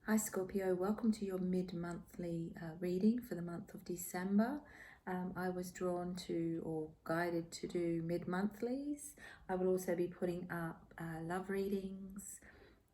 Hi Scorpio, welcome to your mid-monthly reading for the month of December. I was drawn to or guided to do mid-monthlies. I will also be putting up love readings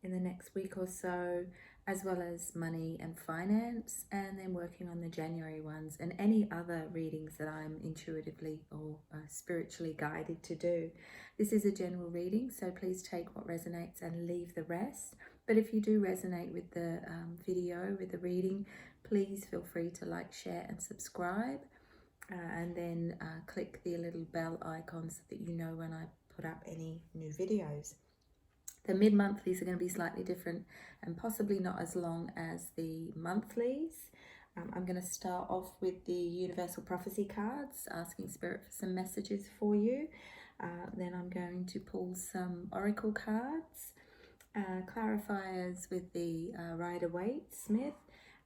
in the next week or so, as well as money and finance, and then working on the January ones and any other readings that I'm intuitively or spiritually guided to do. This is a general reading, so please take what resonates and leave the rest. But if you do resonate with the video, with the reading, please feel free to like, share and subscribe, and then click the little bell icon so that you know when I put up any new videos. The mid-monthlies are going to be slightly different and possibly not as long as the monthlies. I'm going to start off with the Universal Prophecy cards, asking Spirit for some messages for you. Then I'm going to pull some Oracle cards, clarifiers with the Rider Waite Smith,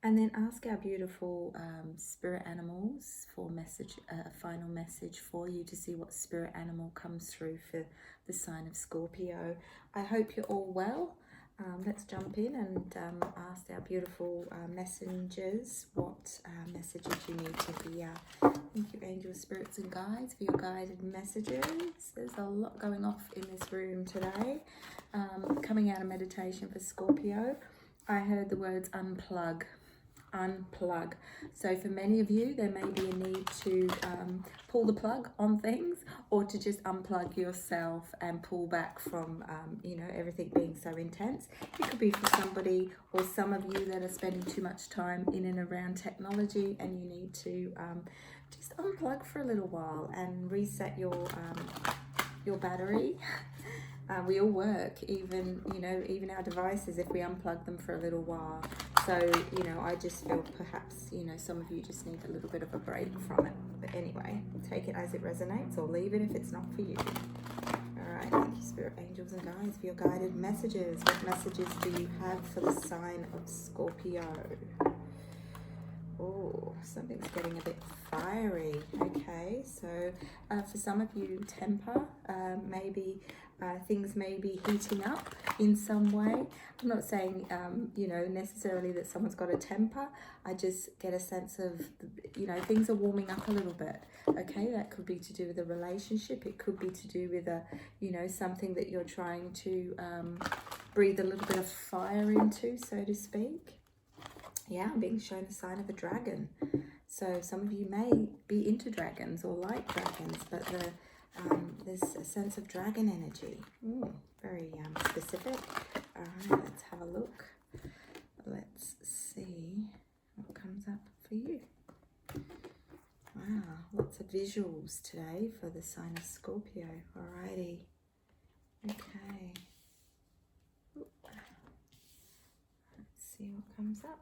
and then ask our beautiful spirit animals for a final message for you to see what spirit animal comes through for the sign of Scorpio. I hope you're all well. Let's jump in and ask our beautiful messengers what messages you need to hear. Thank you, angels, spirits and guides, for your guided messages. There's a lot going off in this room today. Coming out of meditation for Scorpio, I heard the words unplug. So for many of you, there may be a need to pull the plug on things, or to just unplug yourself and pull back from everything being so intense. It could be for somebody or some of you that are spending too much time in and around technology, and you need to just unplug for a little while and reset your battery. We all work, even our devices, if we unplug them for a little while. So, I just feel perhaps, some of you just need a little bit of a break from it. But anyway, take it as it resonates, or leave it if it's not for you. All right, thank you, Spirit, angels and guides, for your guided messages. What messages do you have for the sign of Scorpio? Oh, something's getting a bit fiery. Okay, so for some of you, temper, maybe things may be heating up in some way. I'm not saying, necessarily that someone's got a temper. I just get a sense of, things are warming up a little bit. Okay, that could be to do with a relationship. It could be to do with something that you're trying to breathe a little bit of fire into, so to speak. Yeah, I'm being shown the sign of a dragon. So some of you may be into dragons or like dragons, but there's a sense of dragon energy. Very specific. All right, let's have a look. Let's see what comes up for you. Wow, lots of visuals today for the sign of Scorpio. Alrighty. Okay. Let's see what comes up.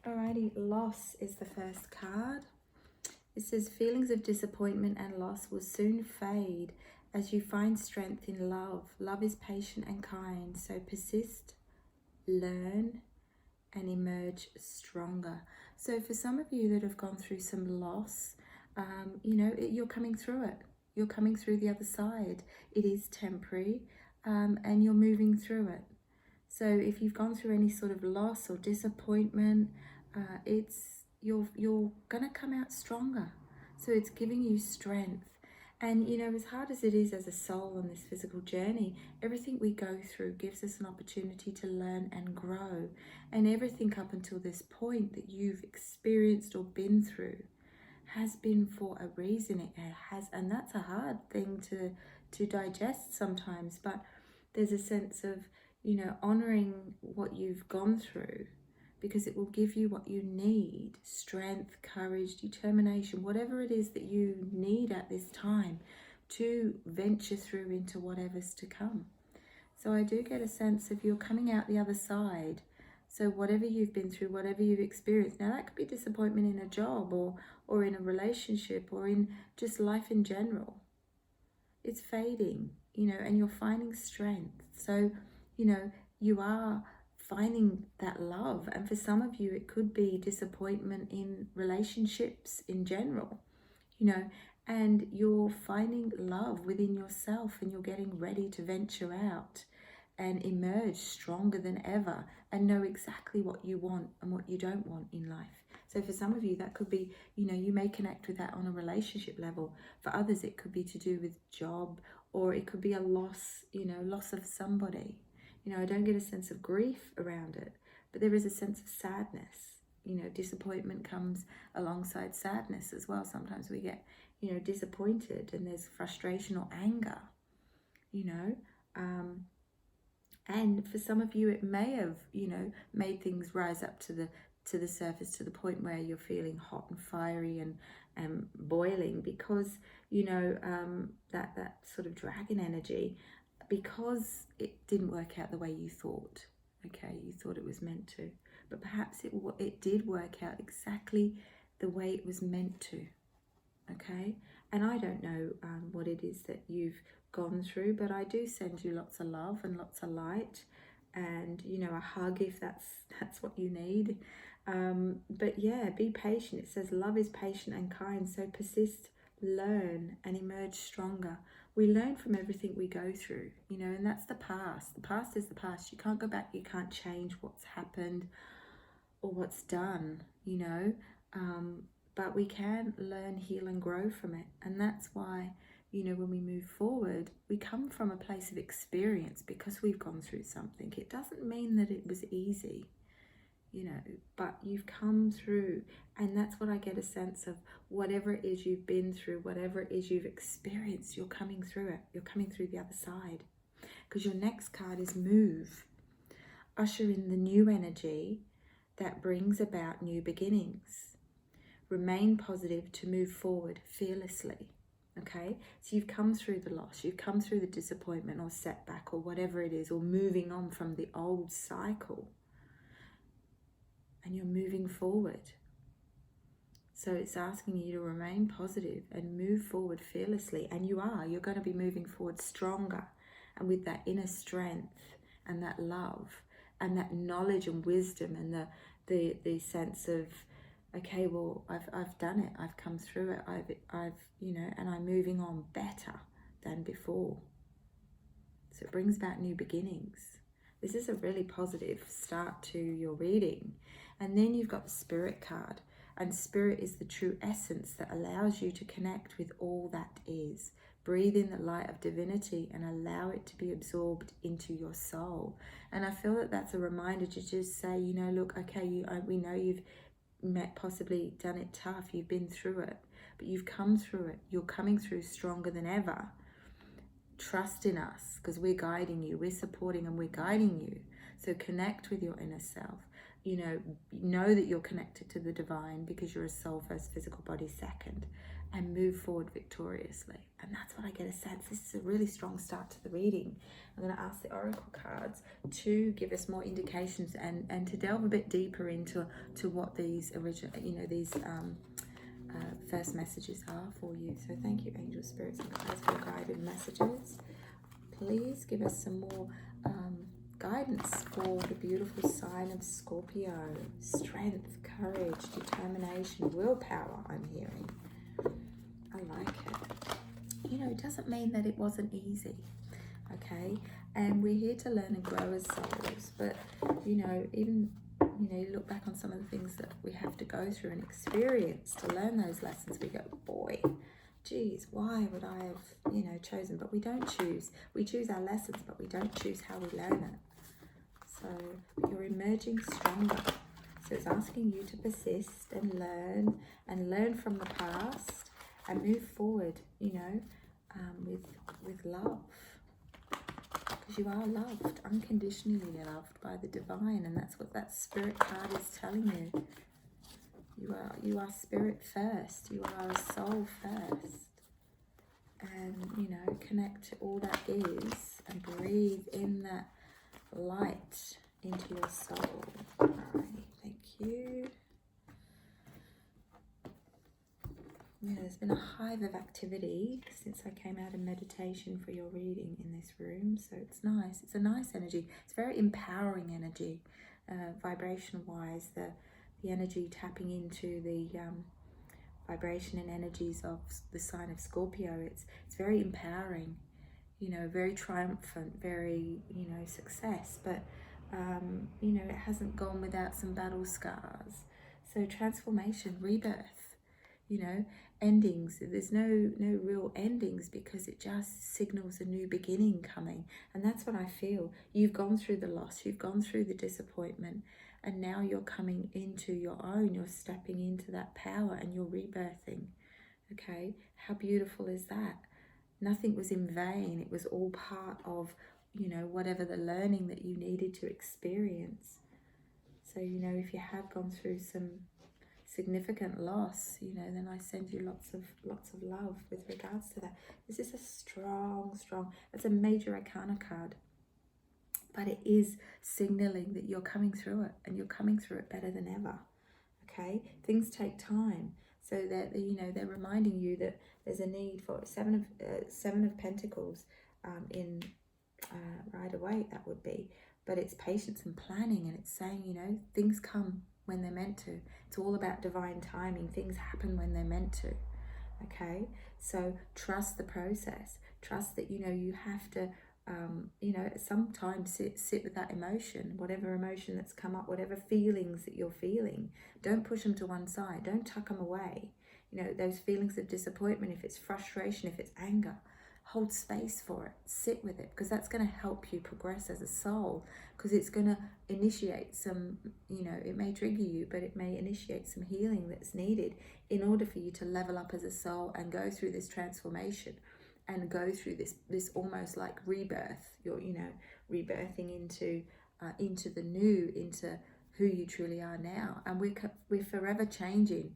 Alrighty, loss is the first card. It says feelings of disappointment and loss will soon fade as you find strength in love. Love is patient and kind, so persist, learn, and emerge stronger. So for some of you that have gone through some loss, you're coming through it. You're coming through the other side. It is temporary, and you're moving through it. So if you've gone through any sort of loss or disappointment, you're gonna come out stronger. So it's giving you strength. And as hard as it is as a soul on this physical journey, everything we go through gives us an opportunity to learn and grow. And everything up until this point that you've experienced or been through has been for a reason. It has, and that's a hard thing to digest sometimes. But there's a sense of honoring what you've gone through, because it will give you what you need: strength, courage, determination, whatever it is that you need at this time to venture through into whatever's to come. So I do get a sense of you're coming out the other side. So whatever you've been through, whatever you've experienced, now that could be disappointment in a job or in a relationship or in just life in general. It's fading, and you're finding strength. So, you are finding that love. And for some of you, it could be disappointment in relationships in general, and you're finding love within yourself, and you're getting ready to venture out and emerge stronger than ever and know exactly what you want and what you don't want in life. So for some of you, that could be, you may connect with that on a relationship level. For others, it could be to do with job, or it could be a loss, loss of somebody. I don't get a sense of grief around it, but there is a sense of sadness. Disappointment comes alongside sadness as well. Sometimes we get, disappointed, and there's frustration or anger, and for some of you, it may have, made things rise up to the surface, to the point where you're feeling hot and fiery and boiling, because, that sort of dragon energy, because it didn't work out the way you thought. Okay, you thought it was meant to, but perhaps it did work out exactly the way it was meant to. Okay, and I don't know what it is that you've gone through, but I do send you lots of love and lots of light, and a hug if that's what you need. But yeah, be patient. It says love is patient and kind, so persist, learn, and emerge stronger. We learn from everything we go through, and that's the past. The past is the past. You can't go back. You can't change what's happened or what's done, but we can learn, heal, and grow from it. And that's why, when we move forward, we come from a place of experience because we've gone through something. It doesn't mean that it was easy, but you've come through. And that's what I get a sense of. Whatever it is you've been through, whatever it is you've experienced, you're coming through it. You're coming through the other side. Because your next card is move. Usher in the new energy that brings about new beginnings. Remain positive to move forward fearlessly. Okay, so you've come through the loss, you've come through the disappointment or setback or whatever it is, or moving on from the old cycle, and you're moving forward. So it's asking you to remain positive and move forward fearlessly, and you're going to be moving forward stronger, and with that inner strength and that love and that knowledge and wisdom and the sense of, okay, well, I've done it. I've come through it. I've and I'm moving on better than before. So it brings about new beginnings. This is a really positive start to your reading. And then you've got the Spirit card. And Spirit is the true essence that allows you to connect with all that is. Breathe in the light of divinity and allow it to be absorbed into your soul. And I feel that that's a reminder to just say, look, okay, we know you've possibly done it tough, you've been through it, but you've come through it. You're coming through stronger than ever. Trust in us, because we're guiding you, we're supporting, and we're guiding you. So connect with your inner self. Know that you're connected to the divine, because you're a soul first, physical body second, and move forward victoriously. And that's what I get a sense. This is a really strong start to the reading. I'm going to ask the oracle cards to give us more indications and to delve a bit deeper into what these first messages are for you. So thank you, angels, spirits, and guides, for your guided messages. Please give us some more guidance for the beautiful sign of Scorpio. Strength, courage, determination, willpower, I'm hearing. I like it. It doesn't mean that it wasn't easy, okay? And we're here to learn and grow as souls, but, even, you look back on some of the things that we have to go through and experience to learn those lessons, we go, boy, geez, why would I have, chosen? But we don't choose. We choose our lessons, but we don't choose how we learn it. So you're emerging stronger. So it's asking you to persist and learn from the past and move forward, with love. Because you are loved, unconditionally loved by the divine, and that's what that Spirit card is telling you. You are spirit first. You are a soul first. And, connect to all that is and breathe in that light into your soul. All right, thank you. Yeah, there's been a hive of activity since I came out of meditation for your reading in this room, so it's nice. It's a nice energy. It's very empowering energy, vibration-wise. The energy tapping into the vibration and energies of the sign of Scorpio. It's very empowering. you know, very triumphant, very, you know, success, but you know, it hasn't gone without some battle scars. So transformation, rebirth, you know, endings. There's no real endings, because it just signals a new beginning coming. And that's what I feel. You've gone through the loss, you've gone through the disappointment, and now you're coming into your own. You're stepping into that power and you're rebirthing. Okay, how beautiful is that? Nothing was in vain. It was all part of, you know, whatever the learning that you needed to experience. So, you know, if you have gone through some significant loss, you know, then I send you lots of love with regards to that. This is a strong, it's a major arcana card, but it is signaling that you're coming through it, and you're coming through it better than ever. Okay, things take time, so that, you know, they're reminding you that there's a need for seven of Pentacles in Waite, that would be, but it's patience and planning, and it's saying, you know, things come when they're meant to. It's all about divine timing. Things happen when they're meant to. Okay, so trust the process. Trust that, you know, you have to you know, sometimes sit with that emotion, whatever emotion that's come up, whatever feelings that you're feeling. Don't push them to one side. Don't tuck them away. You know, those feelings of disappointment, if it's frustration, if it's anger, hold space for it. Sit with it, because that's going to help you progress as a soul, because it's going to initiate some, you know, it may trigger you, but it may initiate some healing that's needed in order for you to level up as a soul and go through this transformation, and go through this almost like rebirth. You're, you know, rebirthing into the new, into who you truly are now. And we're forever changing.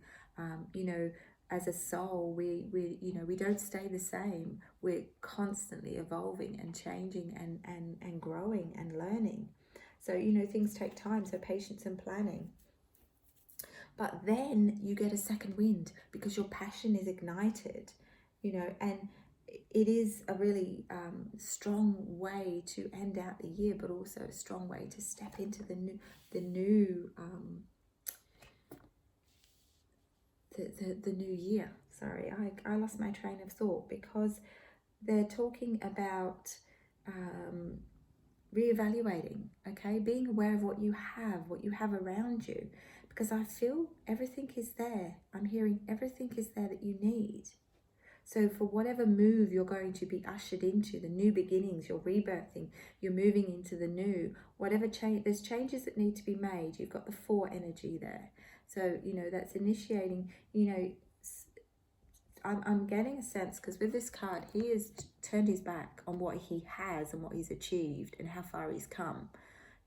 You know, as a soul, we you know, we don't stay the same. We're constantly evolving and changing and growing and learning. So, you know, things take time. So patience and planning. But then you get a second wind, because your passion is ignited, you know, and it is a really strong way to end out the year, but also a strong way to step into the new new year. Sorry, I lost my train of thought, because they're talking about reevaluating, okay, being aware of what you have around you, because I feel everything is there. I'm hearing everything is there that you need. So for whatever move you're going to be ushered into, the new beginnings, you're rebirthing, you're moving into the new, whatever change, there's changes that need to be made. You've got the 4 energy there. So, you know, that's initiating, you know, I'm getting a sense, because with this card, he has turned his back on what he has and what he's achieved and how far he's come,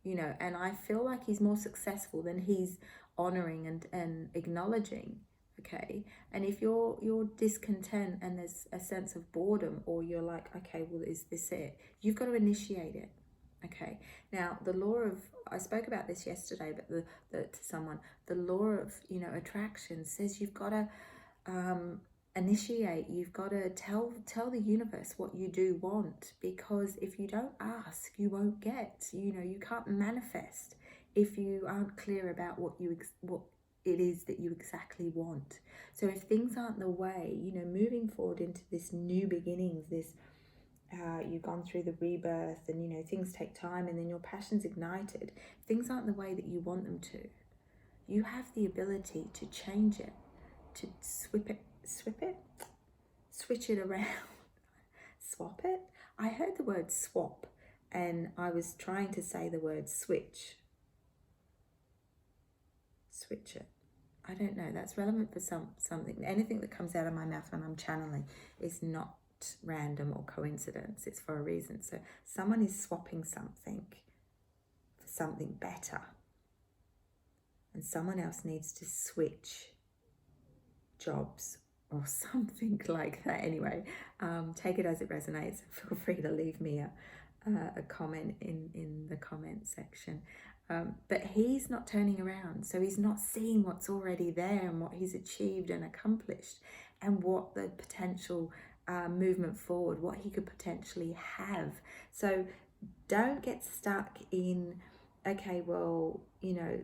you know, and I feel like he's more successful than he's honoring and acknowledging. Okay, and if you're discontent and there's a sense of boredom, or you're like, okay, well, is this it? You've got to initiate it. Okay, now the law of, I spoke about this yesterday, but to someone, the law of, you know, attraction says you've got to initiate. You've got to tell the universe what you do want, because if you don't ask, you won't get. You know, you can't manifest if you aren't clear about what it is that you exactly want. So if things aren't the way, you know, moving forward into this new beginnings, this you've gone through the rebirth, and, you know, things take time, and then your passion's ignited. If things aren't the way that you want them to, you have the ability to change it, to switch it around, swap it. I heard the word swap, and I was trying to say the word switch it. I don't know, that's relevant for something. Anything that comes out of my mouth when I'm channeling is not random or coincidence. It's for a reason. So someone is swapping something for something better, and someone else needs to switch jobs or something like that. Anyway, take it as it resonates. Feel free to leave me a comment in the comment section. But he's not turning around, so he's not seeing what's already there and what he's achieved and accomplished, and what the potential movement forward, what he could potentially have. So don't get stuck in, okay, well, you know,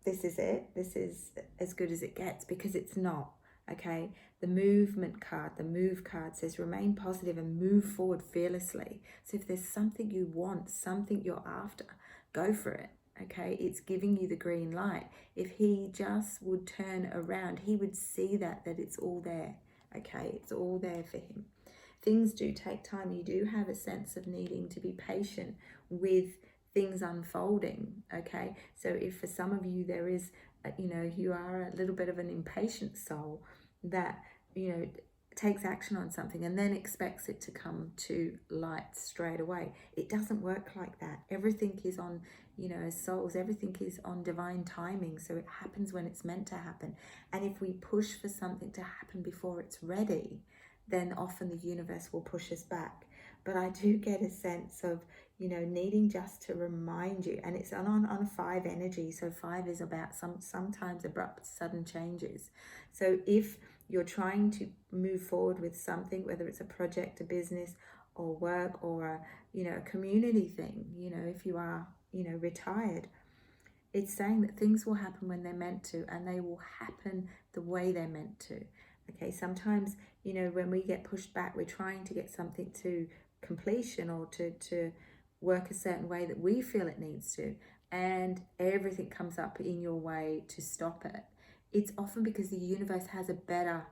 this is it, this is as good as it gets, because it's not. Okay, the movement card, the move card says remain positive and move forward fearlessly. So if there's something you want, something you're after, go for it. Okay, it's giving you the green light. If he just would turn around, he would see that it's all there. Okay, it's all there for him. Things do take time. You do have a sense of needing to be patient with things unfolding. Okay, so if for some of you there is, you are a little bit of an impatient soul that, takes action on something and then expects it to come to light straight away. It doesn't work like that. Everything is on, as souls, everything is on divine timing. So it happens when it's meant to happen. And if we push for something to happen before it's ready, then often the universe will push us back. But I do get a sense of, needing just to remind you, and it's on a 5 energy. So 5 is about sometimes abrupt, sudden changes. So if you're trying to move forward with something, whether it's a project, a business, or work, or a community thing, if you are, retired, it's saying that things will happen when they're meant to, and they will happen the way they're meant to. Okay, sometimes, when we get pushed back, we're trying to get something to completion or to work a certain way that we feel it needs to, and everything comes up in your way to stop it. It's often because the universe has a better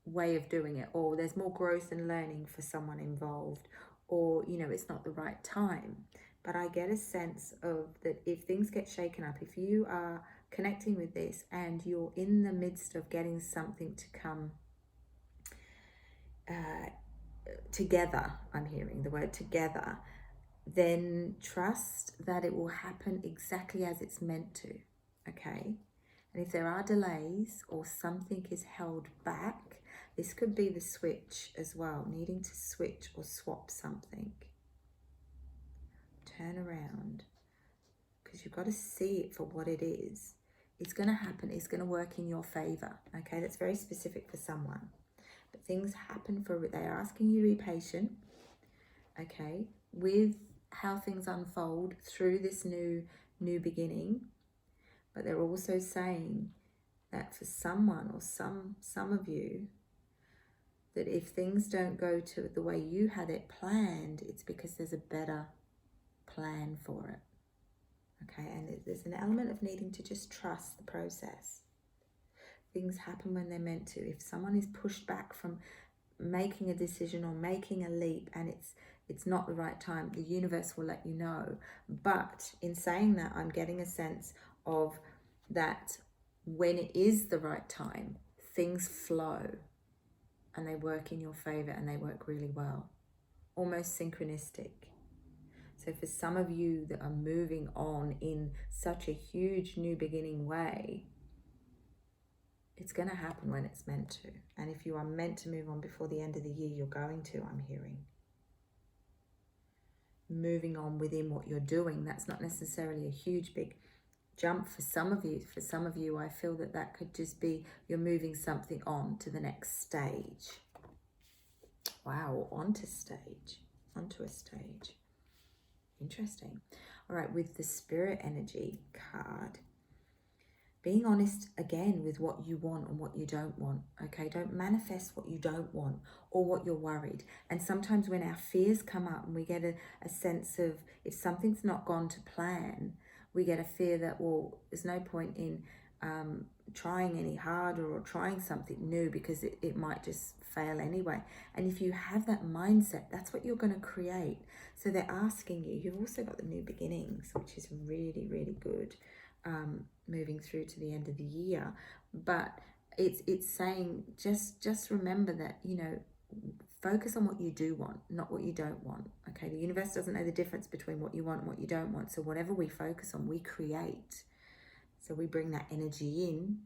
way of doing it, or there's more growth and learning for someone involved, or, it's not the right time. But I get a sense of that if things get shaken up, if you are connecting with this and you're in the midst of getting something to come together, I'm hearing the word together, then trust that it will happen exactly as it's meant to, okay? And if there are delays or something is held back, this could be the switch as well, needing to switch or swap something. Turn around, because you've got to see it for what it is. It's going to happen. It's going to work in your favor. Okay, that's very specific for someone. But things happen they're asking you to be patient, okay, with how things unfold through this new beginning. But they're also saying that for someone or some of you, that if things don't go to the way you had it planned, it's because there's a better plan for it. Okay, and there's an element of needing to just trust the process. Things happen when they're meant to. If someone is pushed back from making a decision or making a leap and it's not the right time, the universe will let you know. But in saying that, I'm getting a sense of that when it is the right time, things flow and they work in your favor and they work really well, almost synchronistic. So for some of you that are moving on in such a huge new beginning way, it's going to happen when it's meant to. And if you are meant to move on before the end of the year, you're going to, I'm hearing. Moving on within what you're doing, that's not necessarily a huge, big jump for some of you. For some of you, I feel that could just be you're moving something on to the next stage. Wow, onto a stage. Interesting. All right, with the Spirit Energy card, being honest again with what you want and what you don't want, okay? Don't manifest what you don't want or what you're worried. And sometimes when our fears come up and we get a sense of if something's not gone to plan, we get a fear that, well, there's no point in trying any harder or trying something new because it might just fail anyway. And if you have that mindset, that's what you're going to create. So they're asking you, you've also got the new beginnings, which is really, really good, moving through to the end of the year. But it's saying just remember that, focus on what you do want, not what you don't want. Okay, the universe doesn't know the difference between what you want and what you don't want. So whatever we focus on, we create. So we bring that energy in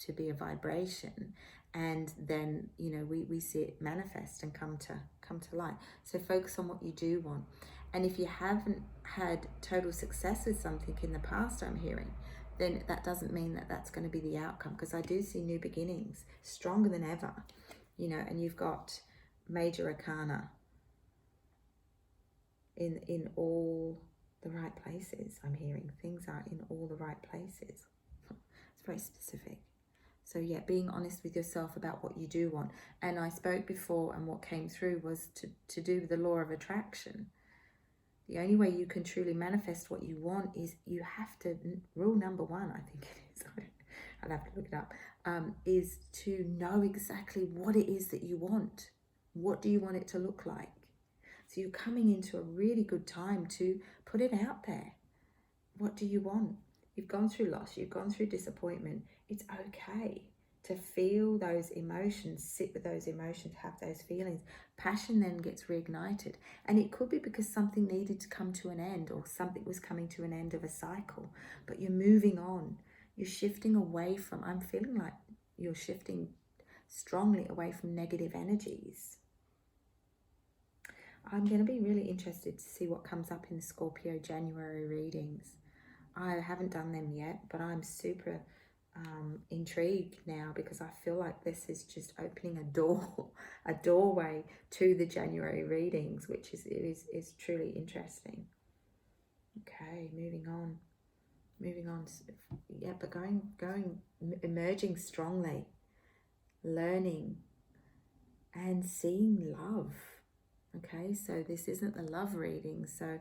to be a vibration, and then we see it manifest and come to light. So focus on what you do want. And if you haven't had total success with something in the past, I'm hearing, then that doesn't mean that that's going to be the outcome, because I do see new beginnings stronger than ever, and you've got major arcana in all the right places. I'm hearing things are in all the right places. It's very specific. So yeah, being honest with yourself about what you do want. And I spoke before, and what came through was to do with the law of attraction. The only way you can truly manifest what you want is you have to, rule number one, I think it is, I'll have to look it up, is to know exactly what it is that you want. What do you want it to look like? So you're coming into a really good time to put it out there. What do you want? You've gone through loss, you've gone through disappointment. It's okay to feel those emotions, sit with those emotions, have those feelings. Passion then gets reignited. And it could be because something needed to come to an end, or something was coming to an end of a cycle, but you're moving on. You're shifting away from, I'm feeling like you're shifting strongly away from negative energies. I'm going to be really interested to see what comes up in the Scorpio January readings. I haven't done them yet, but I'm super intrigued now, because I feel like this is just opening a doorway to the January readings, which is truly interesting. Okay, moving on. Yeah, but emerging strongly, learning and seeing love. Okay, so this isn't the love reading, so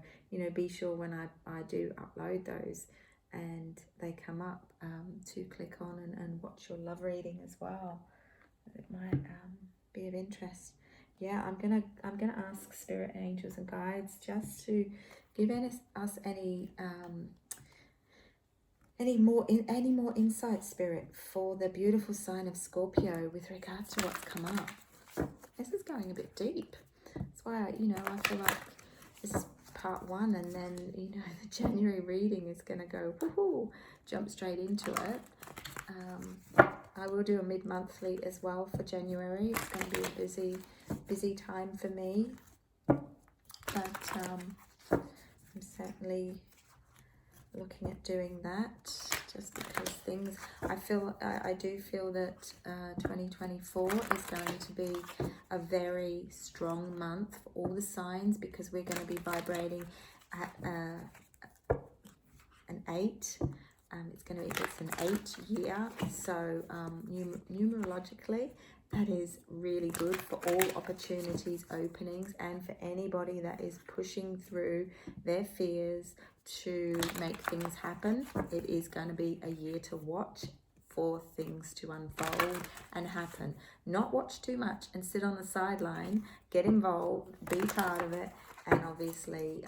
be sure when I do upload those and they come up, to click on and watch your love reading as well. It might be of interest. Yeah, I'm gonna ask spirit angels and guides just to give us any more insight, spirit, for the beautiful sign of Scorpio with regards to what's come up. This is going a bit deep. That's why I feel like this is part one, and then the January reading is going to go woohoo, jump straight into it. I will do a mid-monthly as well for January. It's going to be a busy time for me, but I'm certainly looking at doing that, just because I do feel that 2024 is going to be a very strong month for all the signs, because we're going to be vibrating at an 8. It's an 8 year, so numerologically that is really good for all opportunities, openings, and for anybody that is pushing through their fears to make things happen. It is going to be a year to watch for things to unfold and happen. Not watch too much and sit on the sideline. Get involved, be part of it, and obviously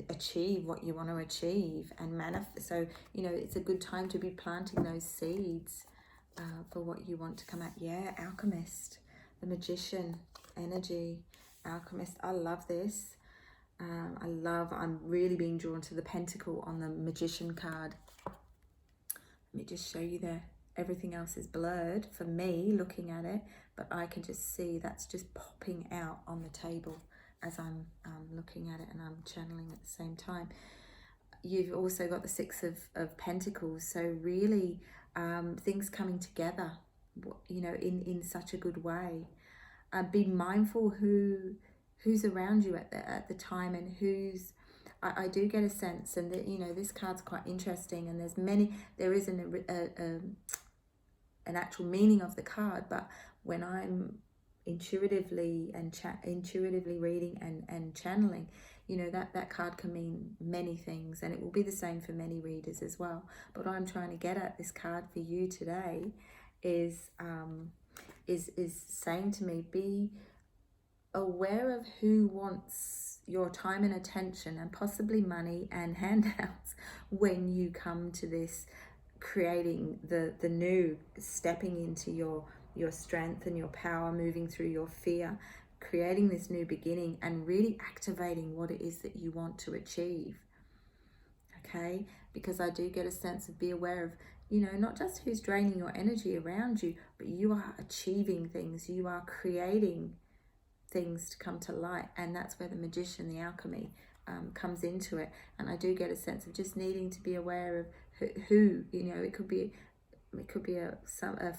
achieve what you want to achieve and manifest. So it's a good time to be planting those seeds for what you want to come out. Yeah, alchemist, the magician energy, alchemist. I love this. I'm really being drawn to the pentacle on the magician card. Let me just show you there. Everything else is blurred for me looking at it, but I can just see that's just popping out on the table as I'm looking at it, and I'm channeling at the same time. You've also got the Six of Pentacles, so really things coming together, in such a good way. Be mindful who's around you at the time, and who's. I do get a sense, and that this card's quite interesting, and there is an actual meaning of the card, but when I'm intuitively reading and channeling, that card can mean many things, and it will be the same for many readers as well. But what I'm trying to get at this card for you today is saying to me, be aware of who wants your time and attention, and possibly money and handouts, when you come to this creating the new, stepping into your strength and your power, moving through your fear, creating this new beginning, and really activating what it is that you want to achieve. Okay, because I do get a sense of, be aware of not just who's draining your energy around you, but you are achieving things, you are creating things to come to light, and that's where the magician, the alchemy, comes into it. And I do get a sense of just needing to be aware of who it could be a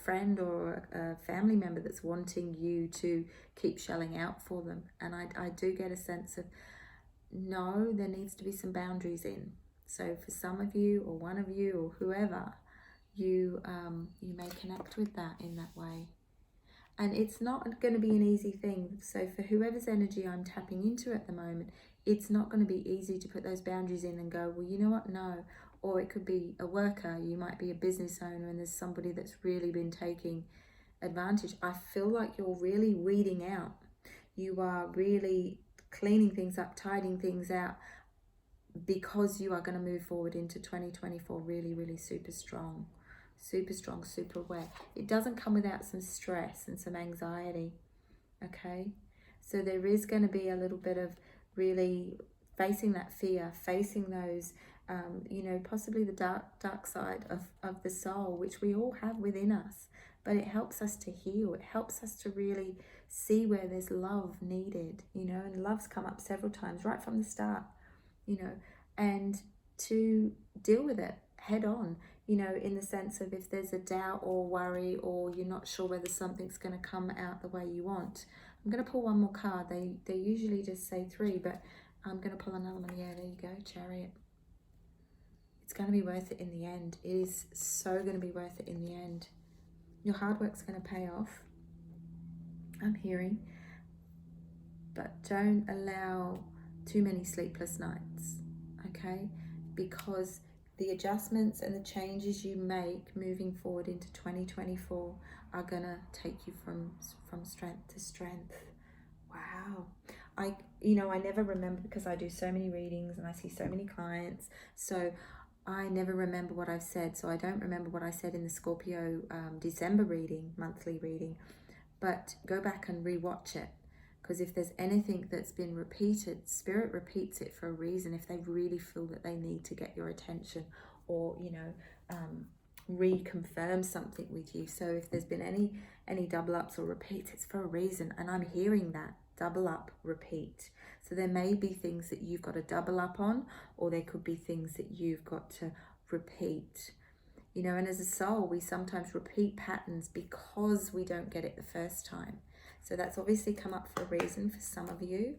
friend or a family member that's wanting you to keep shelling out for them. And I do get a sense of, no, there needs to be some boundaries in. So for some of you, or one of you, or whoever, you may connect with that in that way. And it's not going to be an easy thing. So for whoever's energy I'm tapping into at the moment, it's not going to be easy to put those boundaries in and go, well, you know what, no. Or it could be a worker, you might be a business owner and there's somebody that's really been taking advantage. I feel like you're really weeding out. You are really cleaning things up, tidying things out, because you are going to move forward into 2024 really, really super strong, super aware. It doesn't come without some stress and some anxiety, okay? So there is going to be a little bit of really facing that fear, facing those, possibly the dark side of the soul, which we all have within us. But it helps us to heal. It helps us to really see where there's love needed, and love's come up several times right from the start, and to deal with it head on, in the sense of if there's a doubt or worry or you're not sure whether something's going to come out the way you want. I'm going to pull one more card. They usually just say 3, but I'm going to pull another one. Yeah, there you go, Chariot. It's going to be worth it in the end. It is so going to be worth it in the end. Your hard work's going to pay off, I'm hearing, but don't allow too many sleepless nights, okay? Because the adjustments and the changes you make moving forward into 2024 are gonna take you from strength to strength. Wow. I never remember, because I do so many readings and I see so many clients, so I never remember what I've said. So I don't remember what I said in the Scorpio December reading, monthly reading, but go back and rewatch it. Because if there's anything that's been repeated, Spirit repeats it for a reason. If they really feel that they need to get your attention or, reconfirm something with you. So if there's been any double ups or repeats, it's for a reason. And I'm hearing that, double up, repeat. So there may be things that you've got to double up on, or there could be things that you've got to repeat. And as a soul, we sometimes repeat patterns because we don't get it the first time. So that's obviously come up for a reason for some of you.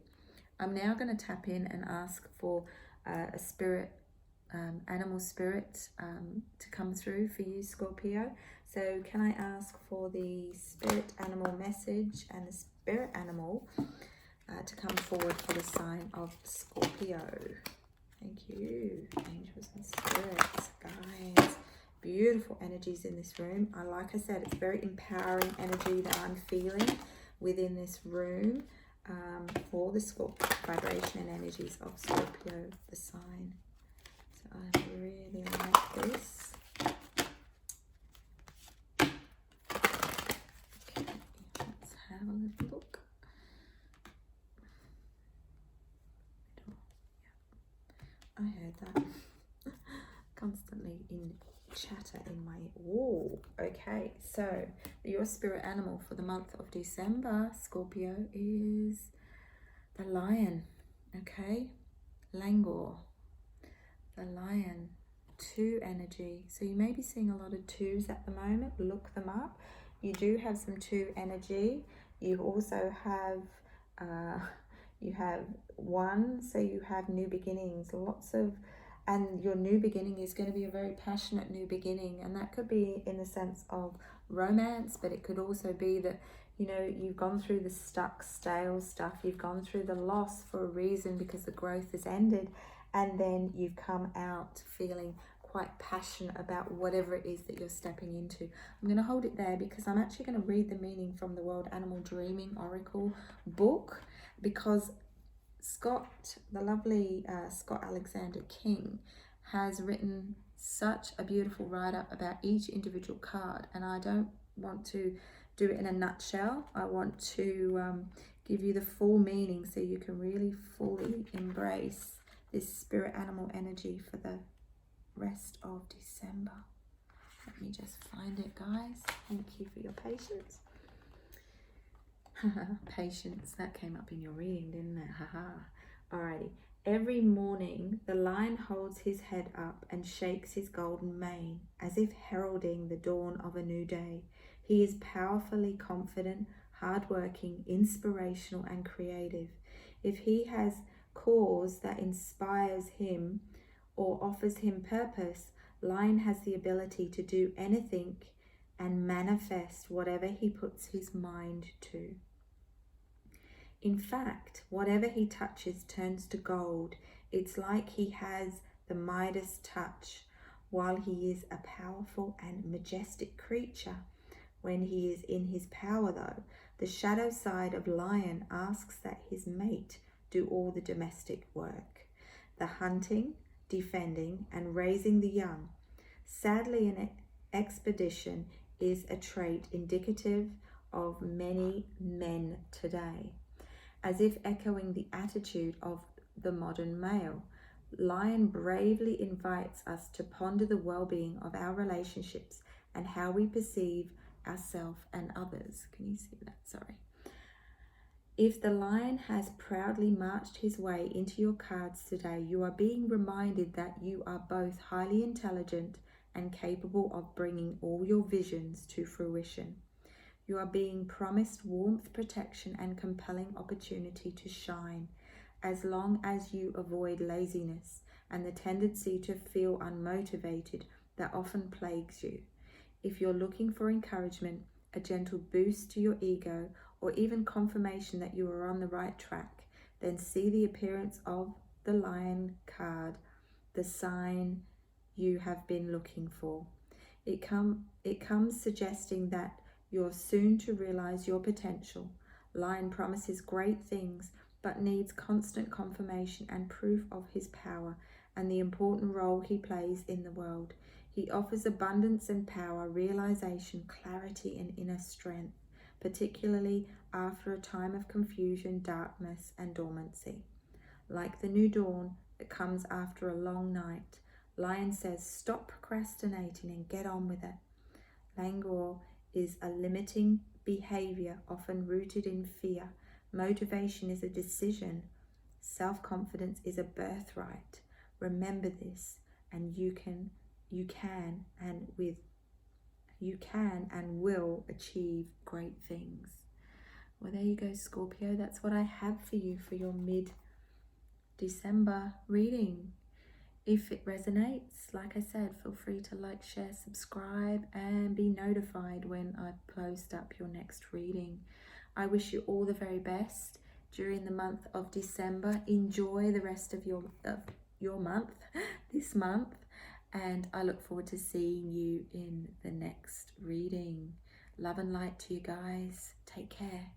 I'm now going to tap in and ask for a spirit, animal spirit, to come through for you, Scorpio. So can I ask for the spirit animal message and the spirit animal to come forward for the sign of Scorpio? Thank you, angels and spirits, guides. Beautiful energies in this room. Like I said, it's very empowering energy that I'm feeling within this room for the vibration and energies of Scorpio, the sign. So I really like this. Okay, let's have a little look. I heard that constantly in chatter in my wall. Okay, so your spirit animal for the month of December, Scorpio, is the lion. Okay, Langor, the lion, 2 energy. So you may be seeing a lot of 2s at the moment. Look them up. You do have some 2 energy. You also have you have 1, so you have new beginnings, and your new beginning is going to be a very passionate new beginning, and that could be in the sense of romance, but it could also be that you've gone through the stuck, stale stuff, you've gone through the loss for a reason because the growth has ended, and then you've come out feeling quite passionate about whatever it is that you're stepping into. I'm going to hold it there because I'm actually going to read the meaning from the World Animal Dreaming Oracle book, because Scott, the lovely Scott Alexander King, has written such a beautiful write-up about each individual card, and I don't want to do it in a nutshell. I want to give you the full meaning so you can really fully embrace this spirit animal energy for the rest of December. Let me just find it, guys. Thank you for your patience. Patience, that came up in your reading, didn't it? Alrighty. Every morning the lion holds his head up and shakes his golden mane as if heralding the dawn of a new day. He is powerfully confident, hardworking, inspirational and creative. If he has cause that inspires him or offers him purpose, Lion has the ability to do anything and manifest whatever he puts his mind to. In fact, whatever he touches turns to gold. It's like he has the Midas touch. While he is a powerful and majestic creature, when he is in his power though, the shadow side of Lion asks that his mate do all the domestic work, the hunting, defending, and raising the young. Sadly, an expedition is a trait indicative of many men today. As if echoing the attitude of the modern male, Lion bravely invites us to ponder the well-being of our relationships and how we perceive ourselves and others. Can you see that? Sorry. If the Lion has proudly marched his way into your cards today, you are being reminded that you are both highly intelligent and capable of bringing all your visions to fruition. You are being promised warmth, protection, and compelling opportunity to shine, as long as you avoid laziness and the tendency to feel unmotivated that often plagues you. If you're looking for encouragement, a gentle boost to your ego, or even confirmation that you are on the right track, then see the appearance of the Lion card, the sign you have been looking for. It comes suggesting that you're soon to realize your potential. Lion promises great things, but needs constant confirmation and proof of his power and the important role he plays in the world. He offers abundance and power, realization, clarity, and inner strength, particularly after a time of confusion, darkness, and dormancy. Like the new dawn that comes after a long night, Lion says, stop procrastinating and get on with it. Languor is a limiting behavior, often rooted in fear. Motivation is a decision. Self-confidence is a birthright. Remember this, and you can and will achieve great things. Well, there you go, Scorpio. That's what I have for you for your mid-December reading. If it resonates, like I said, feel free to like, share, subscribe, and be notified when I post up your next reading. I wish you all the very best during the month of December. Enjoy the rest of your month, this month, and I look forward to seeing you in the next reading. Love and light to you guys. Take care.